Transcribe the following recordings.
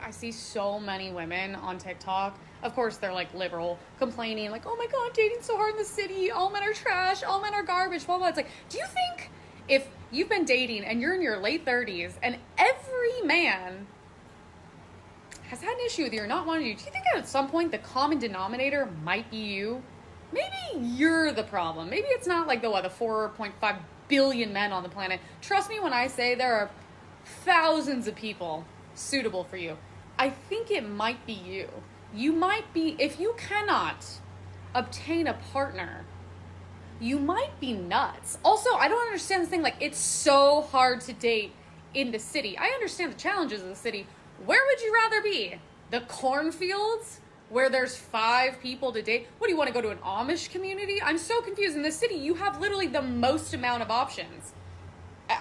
I see so many women on TikTok. Of course, they're like liberal, complaining, like, oh my God, dating's so hard in the city. All men are trash. All men are garbage, blah, blah. It's like, do you think if you've been dating and you're in your late 30s and every man has had an issue with you or not wanted you, do you think that at some point the common denominator might be you? Maybe you're the problem. Maybe it's not like the 4.5 billion men on the planet. Trust me when I say there are thousands of people suitable for you. I think it might be you. You might be, if you cannot obtain a partner, you might be nuts. Also, I don't understand this thing, like, it's so hard to date in the city. I understand the challenges of the city. Where would you rather be? The cornfields where there's 5 people to date? What, do you want to go to an Amish community? I'm so confused. In the city, you have literally the most amount of options.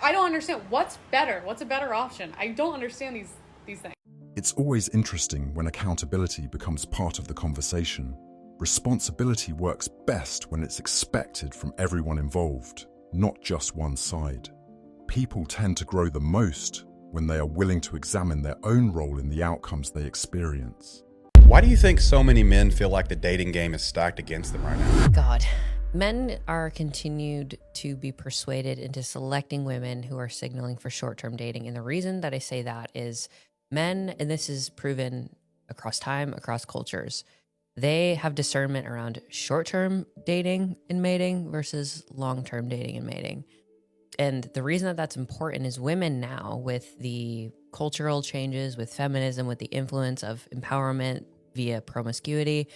I don't understand. What's better? What's a better option? I don't understand these things. It's always interesting when accountability becomes part of the conversation. Responsibility works best when it's expected from everyone involved, not just one side. People tend to grow the most when they are willing to examine their own role in the outcomes they experience. Why do you think so many men feel like the dating game is stacked against them right now? God. Men are continued to be persuaded into selecting women who are signaling for short-term dating. And the reason that I say that is men, and this is proven across time, across cultures, they have discernment around short-term dating and mating versus long-term dating and mating. And the reason that that's important is women now, with the cultural changes, with feminism, with the influence of empowerment via promiscuity,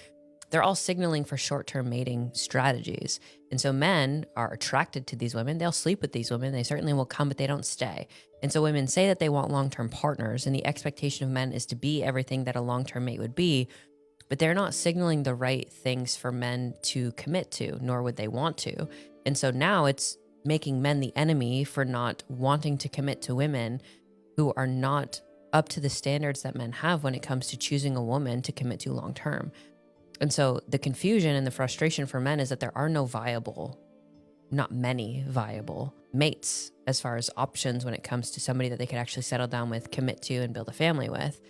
they're all signaling for short-term mating strategies. And so men are attracted to these women. They'll sleep with these women. They certainly will come, but they don't stay. And so women say that they want long-term partners, and the expectation of men is to be everything that a long-term mate would be, but they're not signaling the right things for men to commit to, nor would they want to. And so now it's making men the enemy for not wanting to commit to women who are not up to the standards that men have when it comes to choosing a woman to commit to long-term. And so the confusion and the frustration for men is that there are no viable, not many viable mates as far as options when it comes to somebody that they could actually settle down with, commit to, and build a family with.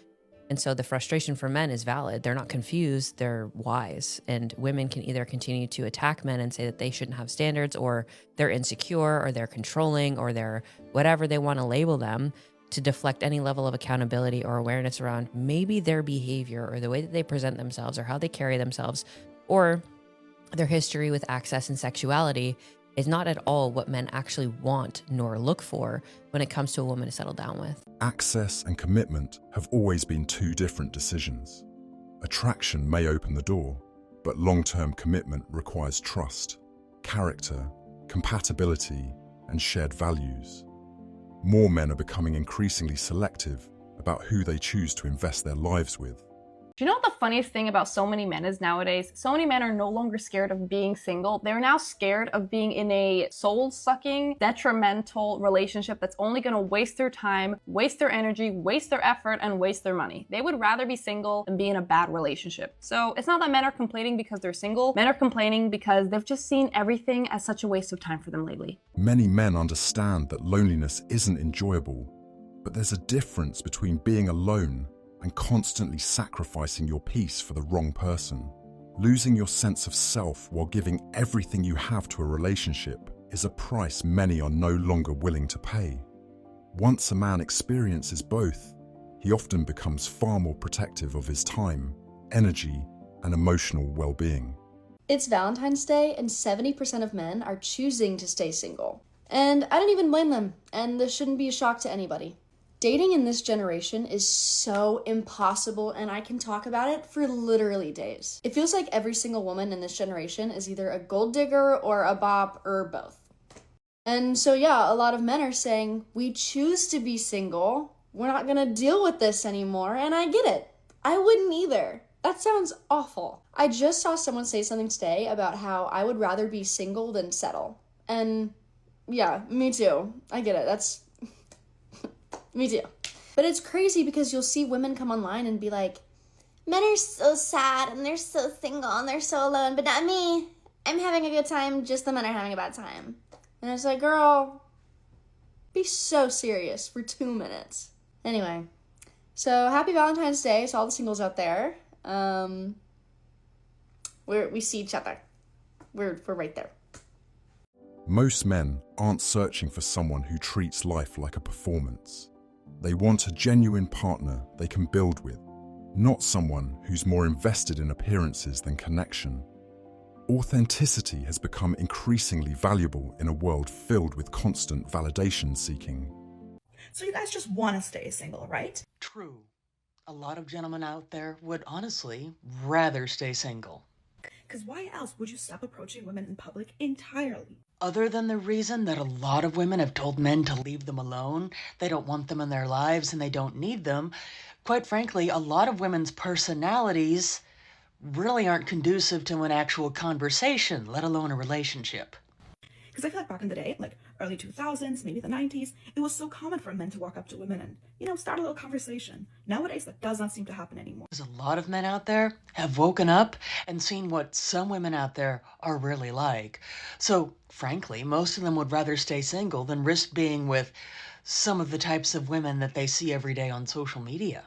And so the frustration for men is valid. They're not confused, they're wise. And women can either continue to attack men and say that they shouldn't have standards, or they're insecure, or they're controlling, or they're whatever they want to label them, to deflect any level of accountability or awareness around maybe their behavior or the way that they present themselves or how they carry themselves or their history with access and sexuality is not at all what men actually want nor look for when it comes to a woman to settle down with. Access and commitment have always been 2 different decisions. Attraction may open the door, but long-term commitment requires trust, character, compatibility, and shared values. More men are becoming increasingly selective about who they choose to invest their lives with. Do you know what the funniest thing about so many men is nowadays? So many men are no longer scared of being single. They're now scared of being in a soul-sucking, detrimental relationship that's only going to waste their time, waste their energy, waste their effort, and waste their money. They would rather be single than be in a bad relationship. So it's not that men are complaining because they're single. Men are complaining because they've just seen everything as such a waste of time for them lately. Many men understand that loneliness isn't enjoyable, but there's a difference between being alone and constantly sacrificing your peace for the wrong person. Losing your sense of self while giving everything you have to a relationship is a price many are no longer willing to pay. Once a man experiences both, he often becomes far more protective of his time, energy, and emotional well-being. It's Valentine's Day, and 70% of men are choosing to stay single. And I don't even blame them, and this shouldn't be a shock to anybody. Dating in this generation is so impossible, and I can talk about it for literally days. It feels like every single woman in this generation is either a gold digger or a bop or both. And so yeah, a lot of men are saying, we choose to be single, we're not gonna deal with this anymore, and I get it. I wouldn't either. That sounds awful. I just saw someone say something today about how I would rather be single than settle. And yeah, me too. I get it. That's me too. But it's crazy because you'll see women come online and be like, men are so sad and they're so single and they're so alone, but not me. I'm having a good time, just the men are having a bad time. And it's like, girl, be so serious for 2 minutes. Anyway, So happy Valentine's Day to all the singles out there. We see each other. We're right there. Most men aren't searching for someone who treats life like a performance. They want a genuine partner they can build with, not someone who's more invested in appearances than connection. Authenticity has become increasingly valuable in a world filled with constant validation seeking. So you guys just want to stay single, right? True. A lot of gentlemen out there would honestly rather stay single. Because why else would you stop approaching women in public entirely? Other than the reason that a lot of women have told men to leave them alone, they don't want them in their lives and they don't need them, quite frankly, a lot of women's personalities really aren't conducive to an actual conversation, let alone a relationship. Because I feel like back in the day, like early 2000s, maybe the 90s, it was so common for men to walk up to women and, start a little conversation. Nowadays, that does not seem to happen anymore. There's a lot of men out there have woken up and seen what some women out there are really like. So, frankly, most of them would rather stay single than risk being with some of the types of women that they see every day on social media.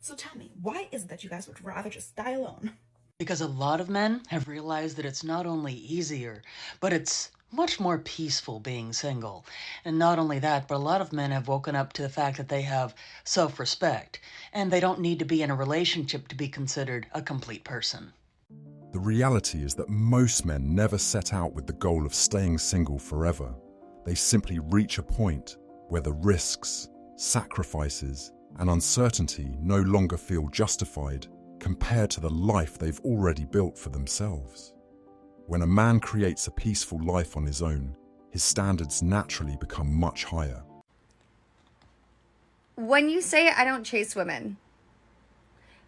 So tell me, why is it that you guys would rather just die alone? Because a lot of men have realized that it's not only easier, but it's much more peaceful being single. And not only that, but a lot of men have woken up to the fact that they have self-respect, and they don't need to be in a relationship to be considered a complete person. The reality is that most men never set out with the goal of staying single forever. They simply reach a point where the risks, sacrifices, and uncertainty no longer feel justified compared to the life they've already built for themselves. When a man creates a peaceful life on his own, his standards naturally become much higher. When you say I don't chase women,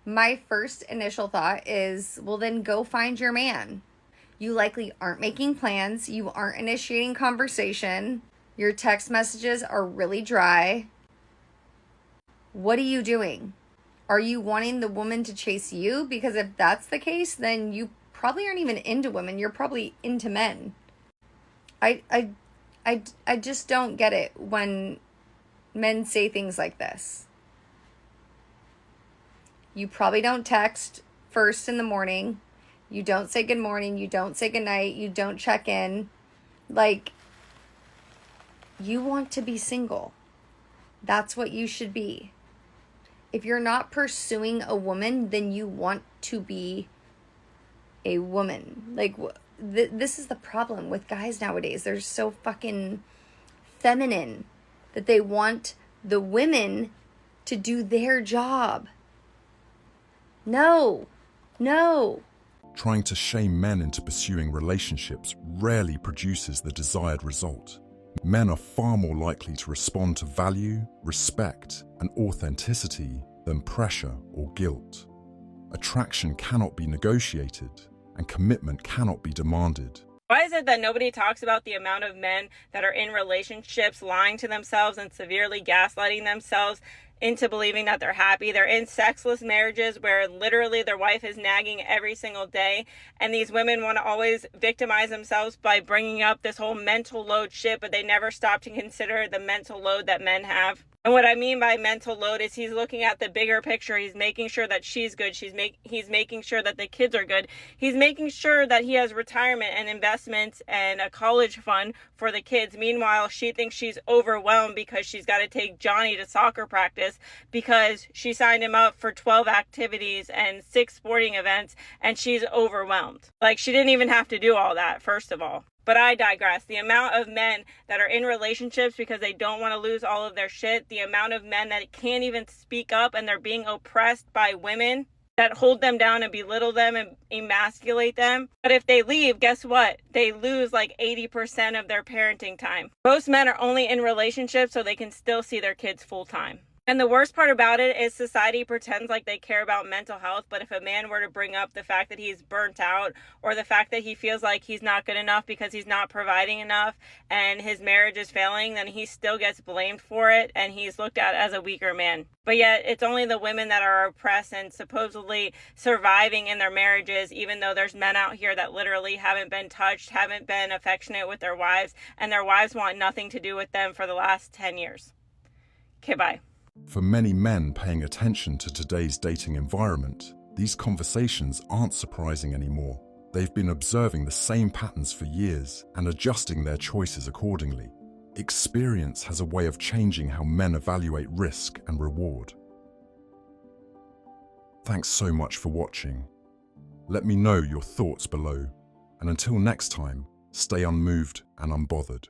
my first initial thought is, well, then go find your man. You likely aren't making plans. You aren't initiating conversation. Your text messages are really dry. What are you doing? Are you wanting the woman to chase you? Because if that's the case, then you probably aren't even into women. You're probably into men. I just don't get it when men say things like this. You probably don't text first in the morning. You don't say good morning. You don't say good night. You don't check in. Like, you want to be single. That's what you should be. If you're not pursuing a woman, then you want to be a woman. Like, this is the problem with guys nowadays. They're so fucking feminine that they want the women to do their job. No. Trying to shame men into pursuing relationships rarely produces the desired result. Men are far more likely to respond to value, respect, and authenticity than pressure or guilt. Attraction cannot be negotiated, and commitment cannot be demanded. Why is it that nobody talks about the amount of men that are in relationships lying to themselves and severely gaslighting themselves into believing that they're happy? They're in sexless marriages where literally their wife is nagging every single day, and these women want to always victimize themselves by bringing up this whole mental load shit, but they never stop to consider the mental load that men have. And what I mean by mental load is he's looking at the bigger picture. He's making sure that she's good. He's making sure that the kids are good. He's making sure that he has retirement and investments and a college fund for the kids. Meanwhile, she thinks she's overwhelmed because she's got to take Johnny to soccer practice because she signed him up for 12 activities and 6 sporting events, and she's overwhelmed. Like, she didn't even have to do all that, first of all. But I digress. The amount of men that are in relationships because they don't want to lose all of their shit, the amount of men that can't even speak up and they're being oppressed by women that hold them down and belittle them and emasculate them. But if they leave, guess what? They lose like 80% of their parenting time. Most men are only in relationships so they can still see their kids full time. And the worst part about it is society pretends like they care about mental health, but if a man were to bring up the fact that he's burnt out or the fact that he feels like he's not good enough because he's not providing enough and his marriage is failing, then he still gets blamed for it and he's looked at as a weaker man. But yet it's only the women that are oppressed and supposedly surviving in their marriages, even though there's men out here that literally haven't been touched, haven't been affectionate with their wives, and their wives want nothing to do with them for the last 10 years. Okay, bye. For many men paying attention to today's dating environment, these conversations aren't surprising anymore. They've been observing the same patterns for years and adjusting their choices accordingly. Experience has a way of changing how men evaluate risk and reward. Thanks so much for watching. Let me know your thoughts below, and until next time, stay unmoved and unbothered.